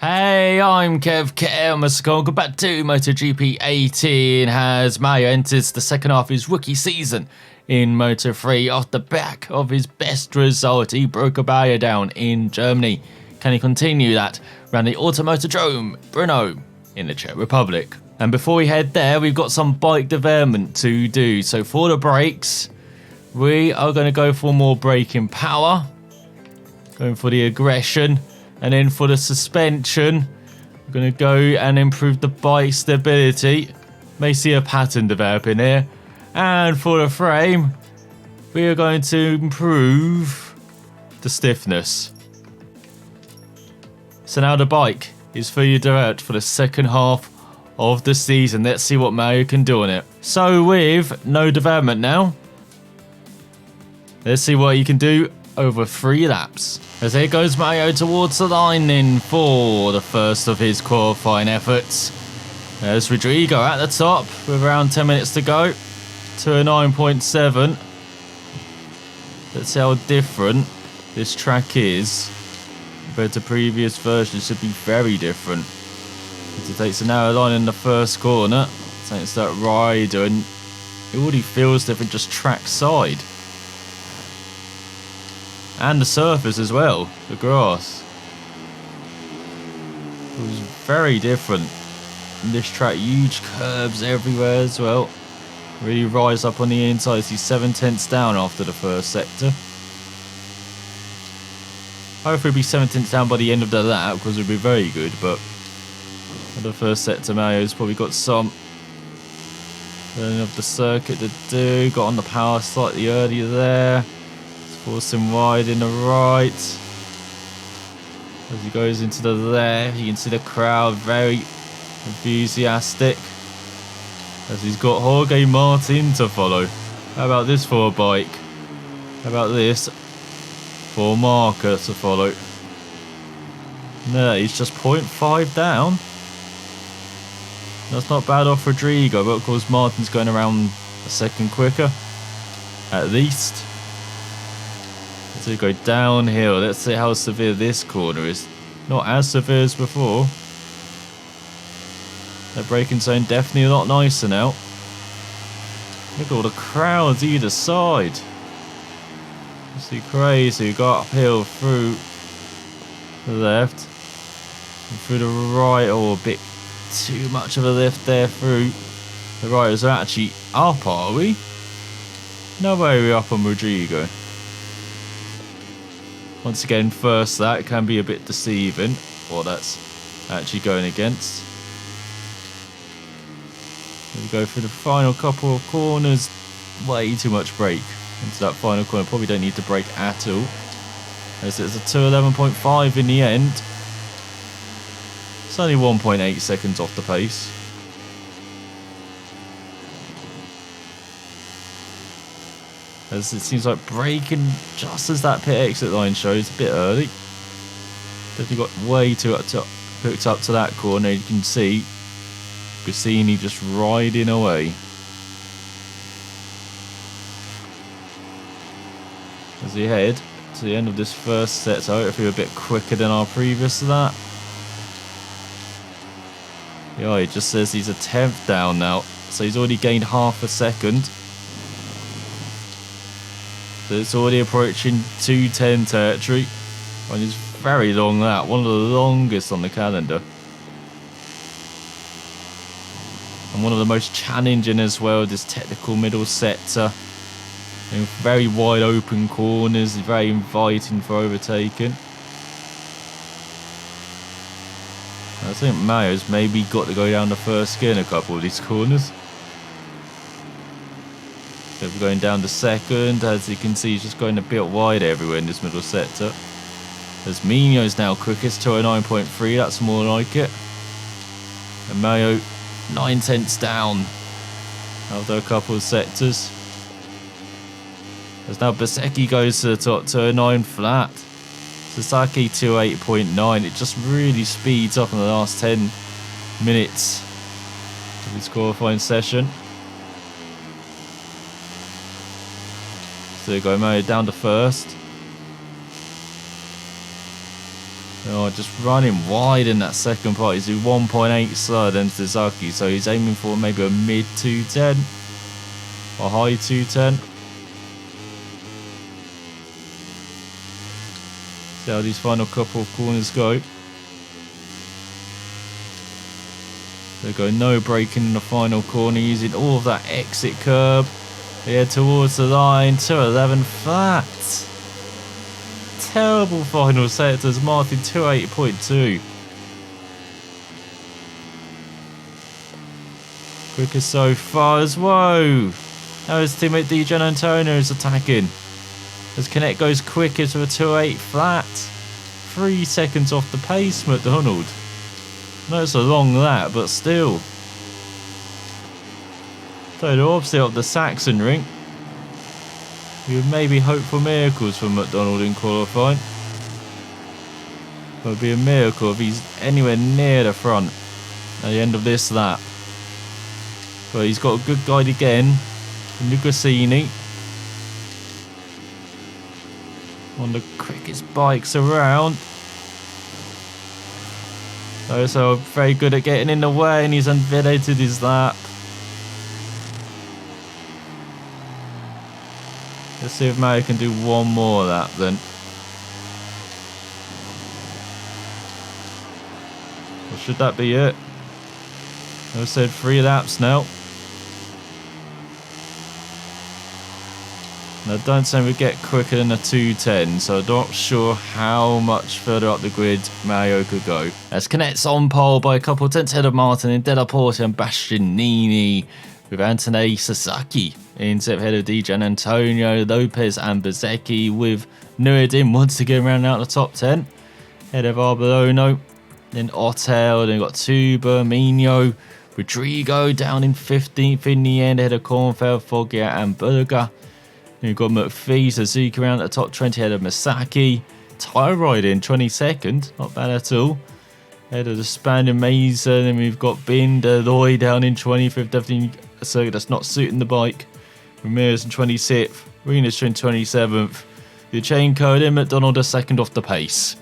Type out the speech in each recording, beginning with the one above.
Hey, I'm ElusiveKev. Welcome back to MotoGP 18 as Mario enters the second half of his rookie season in Moto3 off the back of his best result. He broke a barrier down in Germany. Can he continue that around the Automotodrom Brno in the Czech Republic? And before we head there, we've got some bike development to do. So for the brakes, we are going to go for more braking power, going for the aggression. And then for the suspension, we're going to go and improve the bike stability. May see a pattern developing here. And for the frame, we are going to improve the stiffness. So now the bike is fully developed for the second half of the season. Let's see what Mario can do on it. So with no development now, let's see what he can do over 3 laps. As here goes Mario towards the line in for the first of his qualifying efforts. There's Rodrigo at the top with around 10 minutes to go to a 9.7. Let's see how different this track is compared to previous versions. It should be very different. It takes a narrow line in the first corner. Takes that rider and it already feels different just track side. And the surface as well, the grass. It was very different. In this track, huge curbs everywhere as well. Really rise up on the inside. See 7/10 down after the first sector. Hopefully it'll be 7/10 down by the end of the lap because it would be very good. But for the first sector, Mario's probably got some learning of the circuit to do. Got on the power slightly earlier there. Force him wide in the right. As he goes into the left, you can see the crowd very enthusiastic. As he's got Jorge Martin to follow. How about this for a bike? How about this for Marker to follow? No, he's just 0.5 down. That's not bad off Rodrigo, but of course Martin's going around a second quicker. At least. So we go downhill. Let's see how severe this corner is. Not as severe as before. The braking zone definitely a lot nicer now. Look at all the crowds either side. It's crazy. We go uphill through the left and through the right. Oh, a bit too much of a lift there through the right. Is actually up, are we? No way we're up on Rodrigo. Once again, first that can be a bit deceiving what that's actually going against. We go through the final couple of corners. Way too much brake into that final corner. Probably don't need to brake at all. As it's a 2:11.5 in the end. It's only 1.8 seconds off the pace. As it seems like braking just as that pit exit line shows, a bit early. Definitely got way too hooked up to that corner. You can see Cassini just riding away. As we head to the end of this first set, so hopefully a bit quicker than our previous to that. Yeah, it just says he's a 10th down now, so he's already gained half a second. So it's already approaching 2:10 territory. And it's very long that. One of the longest on the calendar. And one of the most challenging as well, this technical middle sector. In very wide open corners, very inviting for overtaking. I think Mario's maybe got to go down the first gear in a couple of these corners. So we're going down to second. As you can see, he's just going a bit wide everywhere in this middle sector. As Minio's now quickest to a 9.3, that's more like it. And Mario 9/10 down after a couple of sectors. As now Bezzecchi goes to the top to a 9 flat. Sasaki to 8.9. It just really speeds up in the last 10 minutes of this qualifying session. So we go Mario down to first. Oh, just running wide in that second part. He's 1.8 slower than Suzuki, so he's aiming for maybe a mid 210 or high 210. See how these final couple of corners go. They go no braking in the final corner, using all of that exit curb. They head towards the line, 211 flat. Terrible final sectors, Martin 280.2. Quickest so far as whoa. Now his teammate DJ Antonio is attacking. As Connect goes quickest with a 2.8 flat. 3 seconds off the pace, McDonald. No, it's a long lap, but still. Total opposite of the Saxon ring. We would maybe hope for miracles from McDonald in qualifying. It would be a miracle if he's anywhere near the front at the end of this lap. But he's got a good guide again. Nucasini. On the quickest bikes around. So very good at getting in the way, and he's unventilated his lap. Let's see if Mario can do one more lap then. Or should that be it? I said 3 laps now. Now don't say we get quicker than a 210, so I'm not sure how much further up the grid Mario could go. As Connect's on pole by a couple of tenths ahead of Martin in Delaporte and Bastianini, with Antonei Sasaki in 7th ahead of DJ Antonio, Lopez and Bezecchi, with Nureddin once again rounding out the top 10. Ahead of Arbolono, then Otel, then we've got Tuba, Mino, Rodrigo down in 15th in the end, ahead of Kornfeld, Foggia and Berger. Then we've got McPhee, Suzuki around at the top 20 ahead of Masaki. Tyride in 22nd, not bad at all. Ahead of the Spaniard Mason, and we've got Binder, Lloyd down in 25th, definitely a circuit that's not suiting the bike. Ramirez in 26th, Renas in 27th. The chain code in McDonald a second off the pace.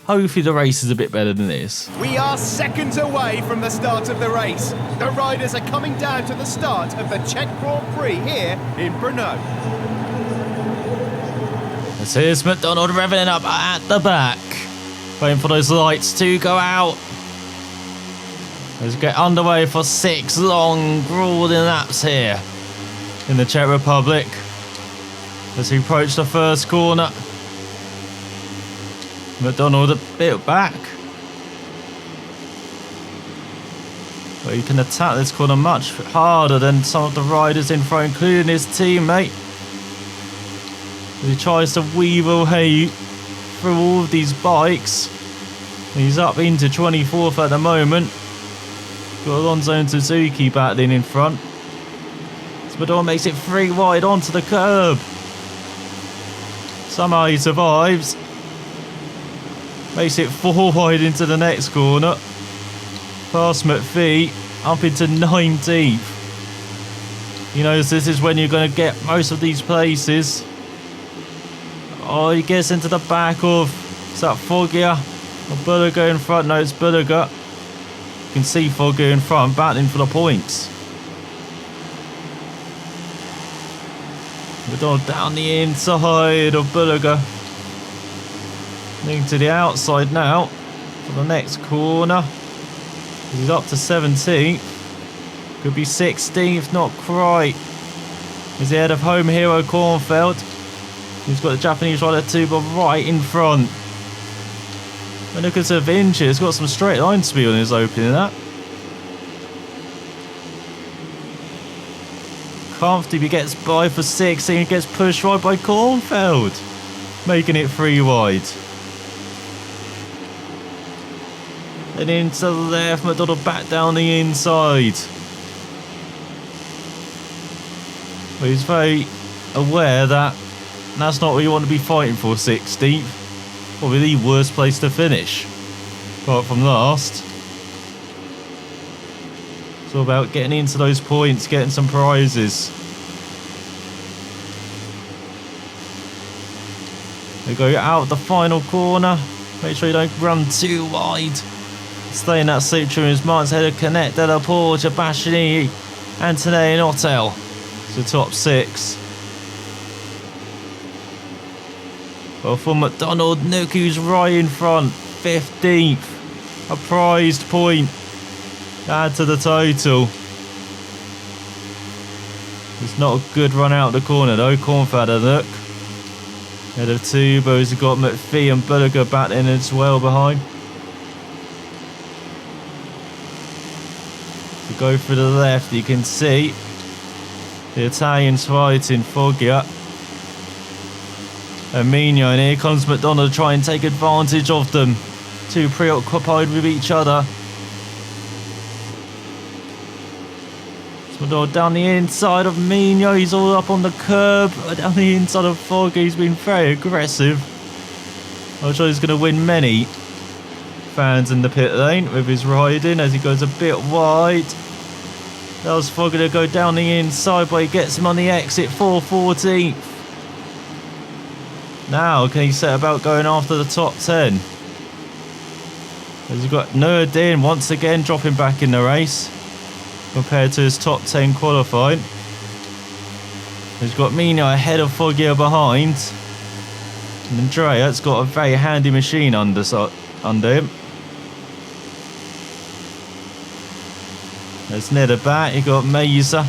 Hopefully the race is a bit better than this. We are seconds away from the start of the race. The riders are coming down to the start of the Czech Grand Prix here in Brno. Here's McDonald revving up at the back. Waiting for those lights to go out. Let's get underway for 6 long, grueling laps here in the Czech Republic. As we approach the first corner. McDonald a bit back. But he can attack this corner much harder than some of the riders in front, including his teammate. As he tries to weave away through all of these bikes. He's up into 24th at the moment. Got Alonso and Suzuki battling in front. Spador makes it 3 wide onto the curb. Somehow he survives. Makes it 4 wide into the next corner. Past McPhee, up into 19th. He knows this is when you're going to get most of these places. Oh, he gets into the back of, is that Foggia? Or Bulliger in front? No, it's Bulliger. You can see Foggia in front, battling for the points. McDonald down the inside of Bulliger. Moving to the outside now for the next corner. He's up to 17th. Could be 16th, not quite. He's ahead of home hero Kornfeld. He's got the Japanese rider too, but right in front. And look at Vinci, he's got some straight line speed on his opening that. Comfortably gets by for 6 and he gets pushed right by Kornfeld. Making it 3 wide. And into the left, McDonald back down the inside. But he's very aware that that's not what you want to be fighting for, 16th. Probably the worst place to finish. Apart from last. It's all about getting into those points, getting some prizes. They go out the final corner. Make sure you don't run too wide. Stay in that Citroen is Martin's ahead of Canet, Della Porta, Bastianini, Antonelli and Ottel. It's the top 6. Well, for McDonald, Nuku's right in front, 15th. A prized point. Add to the total. It's not a good run out of the corner though. Cornfadder, look. Head of Tubos, you've got McPhee and Bulliger battling as well behind. If you go for the left, you can see the Italians fighting Foggia and Mino, and here comes McDonald to try and take advantage of them. Two preoccupied with each other. McDonald down the inside of Mino, he's all up on the curb. Down the inside of Foggia, he's been very aggressive. I'm sure he's going to win many fans in the pit lane with his riding as he goes a bit wide. Allows Foggia to go down the inside, but he gets him on the exit, 414th. Now, can he set about going after the top 10? As you've got Nurdin once again dropping back in the race compared to his top 10 qualifying. He's got Mino ahead of Foggia behind. And Andrea's got a very handy machine under him. There's Ned back, you've got Meza,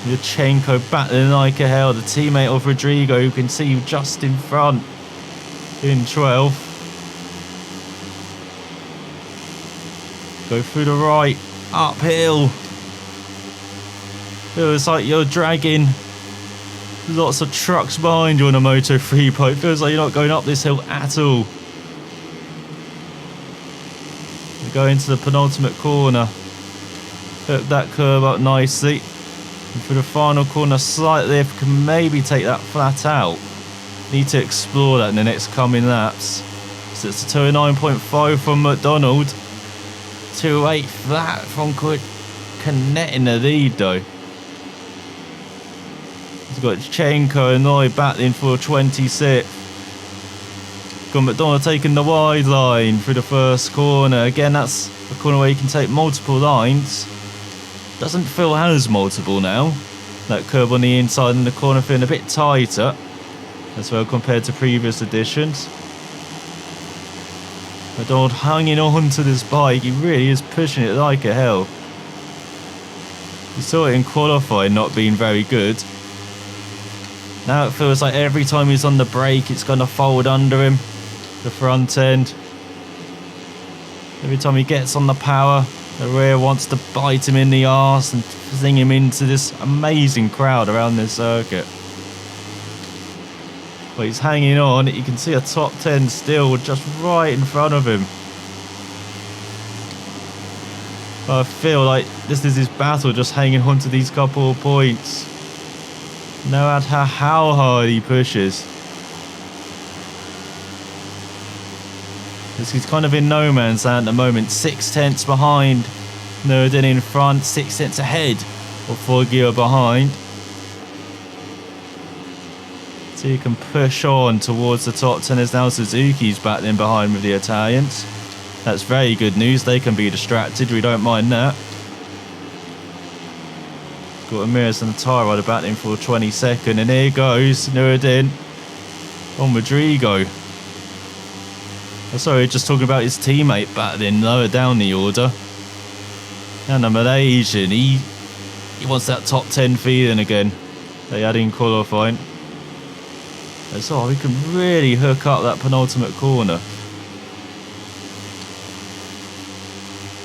Yurchenko battling like a hell, the teammate of Rodrigo, who can see just in front in 12th. Go through the right, uphill. Feels like you're dragging lots of trucks behind you on a Moto3 pipe. Feels like you're not going up this hill at all. We go into the penultimate corner. Hook that curve up nicely. And for the final corner, slight lift, can maybe take that flat out. Need to explore that in the next coming laps. So it's a 209.5 from McDonald. 2.8 flat from Canet in the lead though. He's got Chenko and Noy battling for 26. Got McDonald taking the wide line through the first corner. Again, that's a corner where you can take multiple lines. Doesn't feel as multiple now. That curb on the inside and the corner feeling a bit tighter as well compared to previous editions. McDonald hanging on to this bike. He really is pushing it like a hell. You saw it in qualifying not being very good. Now it feels like every time he's on the brake it's going to fold under him. The front end. Every time he gets on the power, the rear wants to bite him in the arse and fling him into this amazing crowd around this circuit. But he's hanging on. You can see a top 10 still just right in front of him. But I feel like this is his battle, just hanging on to these couple of points. No matter how hard he pushes. He's kind of in no man's land at the moment. 6/10 behind Nurdin in front, 6/10 ahead of Foggia behind. So you can push on towards the top 10 as now Suzuki's battling behind with the Italians. That's very good news. They can be distracted. We don't mind that. Got Amiris and the tyre rider battling for 22nd. And here goes Nurdin on Rodrigo. Oh, sorry, just talking about his teammate battling lower down the order. And the Malaysian, he wants that top 10 feeling again. They had in qualifying. So we can really hook up that penultimate corner.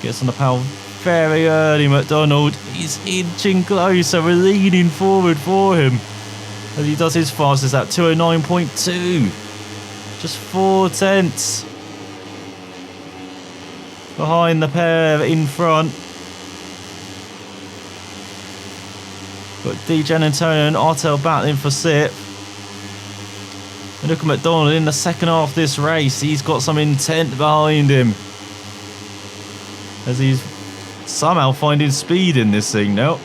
Gets on the power very early, McDonald. He's inching closer. We're leaning forward for him as he does his fastest at 209.2. Just 4/10 behind the pair in front. Got Di Giannantonio and Ottel battling for 6th. And look at McDonald in the second half of this race. He's got some intent behind him as he's somehow finding speed in this thing now.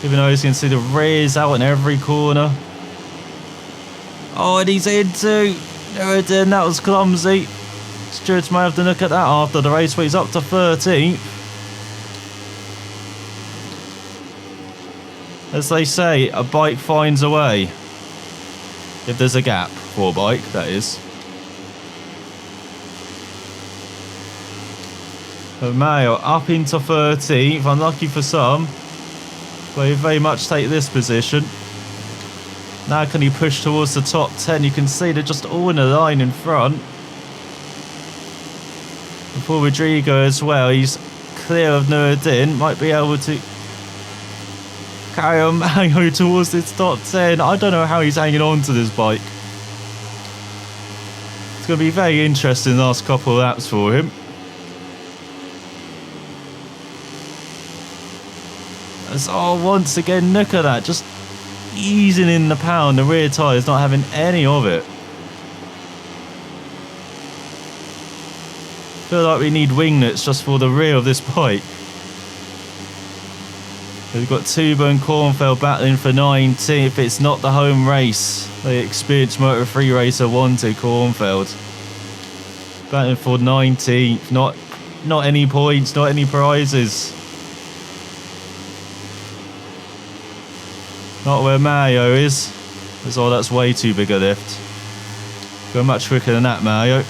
Even though you can see the rears out in every corner. Oh, and he's into Nureddin. That was clumsy. Stewards may have to look at that after the race, where he's up to 13th. As they say, a bike finds a way. If there's a gap for a bike, that is. But Mayo up into 13th. Unlucky for some. But he very much take this position. Now can he push towards the top 10? You can see they're just all in a line in front. Before Rodrigo as well, he's clear of Nureddin. Might be able to carry on Mayo towards this top 10. I don't know how he's hanging on to this bike. It's going to be very interesting the last couple of laps for him. Oh, once again, look at that. Just easing in the power, and the rear tyres not having any of it. Feel like we need winglets just for the rear of this bike. We've got Tuba and Kornfeld battling for 19th. It's not the home race. The experienced Moto3 racer wanted Kornfeld. Battling for 19th. Not any points, not any prizes. Not where Mario is. Oh, that's way too big a lift. Go much quicker than that, Mario.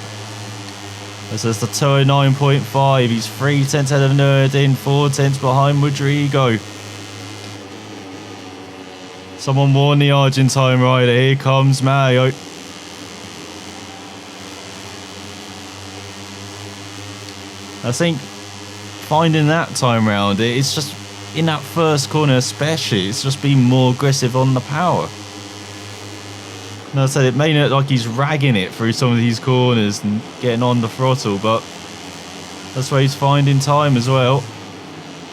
This is the 209.5. He's 3 tenths ahead of Nureddin, 4 tenths behind Rodrigo. Someone warn the Argentine rider. Here comes Mario. I think finding that time round, it's just in that first corner especially, it's just being more aggressive on the power. And I said, it may look like he's ragging it through some of these corners and getting on the throttle, but that's where he's finding time as well.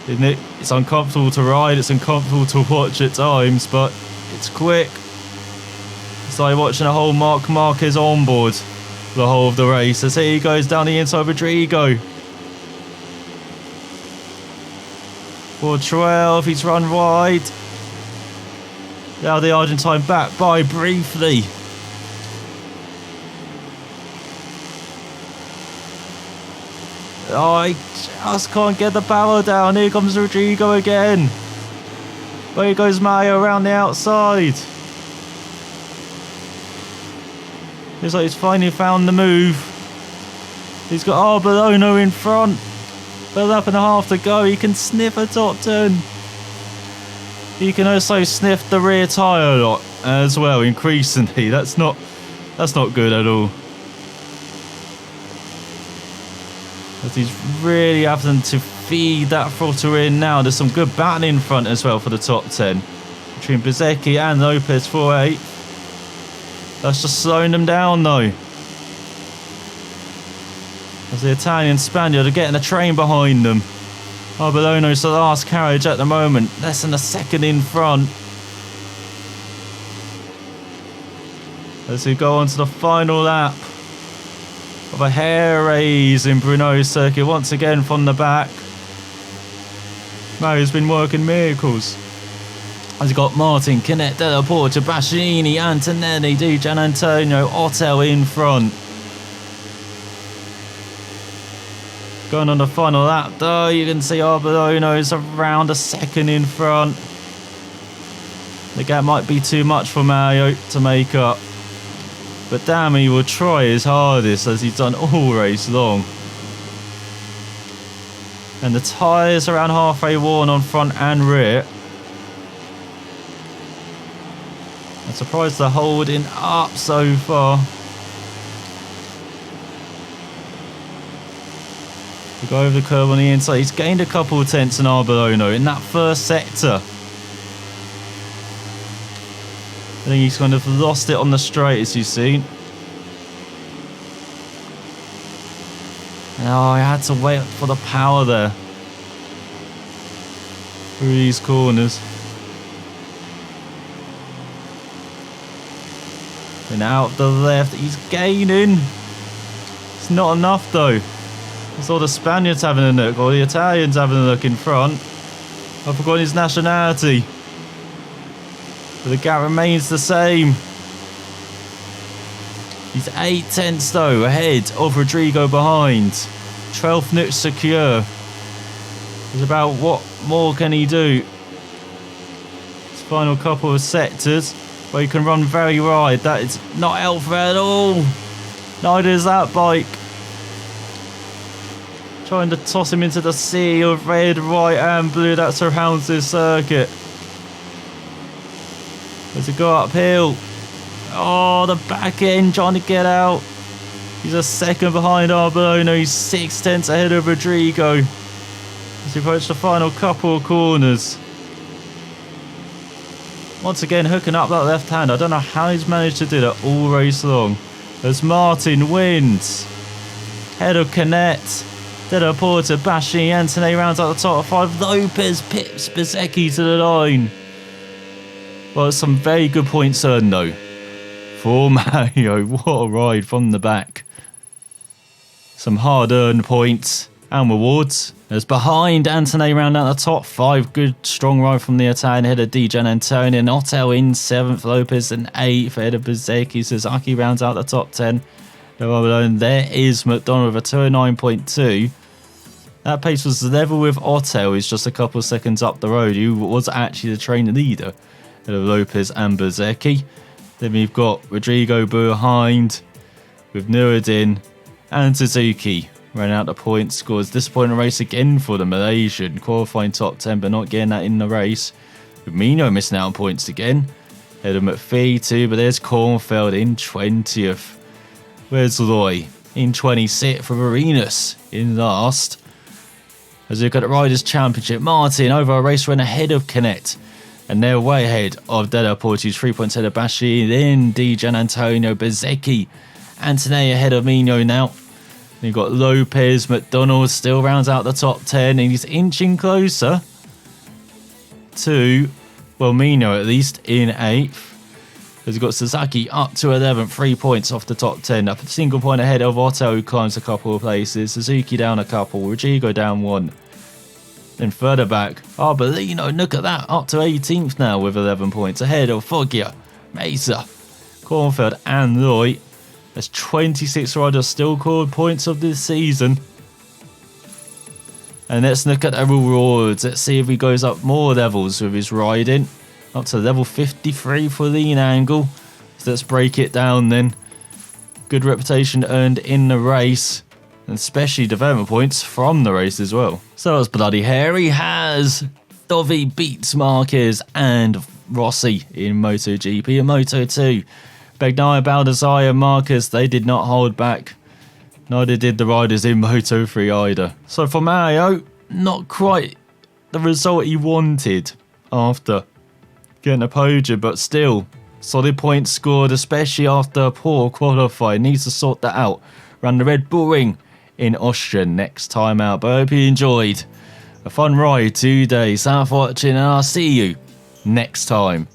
Isn't it? It's uncomfortable to ride, it's uncomfortable to watch at times, but it's quick. It's like watching a whole Marc Marquez onboard the whole of the race. As here he goes down the inside of Rodrigo. 412, he's run wide. Now the Argentine back by briefly. Oh, I just can't get the power down. Here comes Rodrigo again. There goes Mario around the outside. Looks like he's finally found the move. He's got Arbolino in front. But a lap and a half to go. He can sniff a top 10. He can also sniff the rear tyre a lot as well, increasingly. That's not good at all. But he's really having to feed that throttle in now. There's some good battling in front as well for the top 10. Between Bezecchi and Lopez 4-8. That's just slowing them down though. As the Italian Spaniard are getting a train behind them. Arbolino's the last carriage at the moment. Less than a second in front. As we go on to the final lap of a hair raise in Brno circuit. Once again from the back. Mario's been working miracles. As he got Martin, Canet, Della Porta, Bastianini, Antonelli, Di Gianantonio, Otto in front. Going on the final lap though, you can see Arbolino's around a second in front. The gap might be too much for Mario to make up. But damn, he will try his hardest as he's done all race long. And the tyres around halfway worn on front and rear. I'm surprised they're holding up so far. We go over the curve on the inside. He's gained a couple of tenths in Arbolino in that first sector. I think he's kind of lost it on the straight, as you've seen. Oh, I had to wait for the power there. Through these corners. And out the left, he's gaining. It's not enough though. I saw the Spaniards having a look, or the Italians having a look in front. I've forgotten his nationality. But the gap remains the same. He's 8 tenths though ahead of Rodrigo behind. 12th nick secure. It's about what more can he do? His final couple of sectors where he can run very wide. That is not helpful at all. Neither is that bike. Trying to toss him into the sea of red, white and blue that surrounds this circuit. As he go uphill. Oh, the back end trying to get out. He's a second behind Arbolono. He's 6 tenths ahead of Rodrigo as he approaches the final couple of corners. Once again, hooking up that left hand. I don't know how he's managed to do that all race long. As Martin wins. Head of Canet. Della Porta, Baschi, Antonelli rounds out the top 5. Lopez pips Bezzecchi to the line. Well, it's some very good points earned though. For Mario, what a ride from the back. Some hard-earned points and rewards. As behind, Antonelli round out the top 5. Good, strong ride from the Italian head of Di Giannantonio. Otto in 7th, Lopez in 8th, head of Bezzecchi. Suzuki rounds out the top 10. There is McDonald with a 209.2. That pace was level with Otto, who's just a couple of seconds up the road, who was actually the train leader of Lopez and Bezzecchi. Then we've got Rodrigo behind with Nuruddin and Suzuki running out the point scores. Disappointing race again for the Malaysian, qualifying top 10 but not getting that in the race. With Mino missing out on points again. Head of McPhee too, but there's Kornfeld in 20th. Where's Loy in 26th for Arenas in last. As we look at the Riders' Championship, Martin over a race run ahead of Canet. And they're way ahead of Della Porta, who's 3 points ahead of Baschi. Then Di Giannantonio, Bezzecchi, Antonelli ahead of Mino now. Then you've got Lopez, McDonald still rounds out the top 10. And he's inching closer to, well, Mino at least in 8th. As you've got Suzuki up to 11th, 3 points off the top 10. Up a single point ahead of Otto, who climbs a couple of places. Suzuki down a couple. Rodrigo down 1. Then further back, Arbolino, look at that, up to 18th now with 11 points ahead of Foggia, Mesa, Kornfeld and Loy. There's 26 riders still called points of this season. And let's look at the rewards. Let's see if he goes up more levels with his riding. Up to level 53 for lean angle. So let's break it down then. Good reputation earned in the race. And especially development points from the race as well. So it's bloody hairy. Has Dovi beats Marquez and Rossi in MotoGP and Moto2. Bagnaia, Baldassare and Marquez, they did not hold back. Neither did the riders in Moto3 either. So for Mario, not quite the result he wanted after getting a podium, but still solid points scored, especially after a poor qualifying. Needs to sort that out. Run the Red Bull Ring in Austria next time out. But I hope you enjoyed a fun ride today. Thanks for watching and I'll see you next time.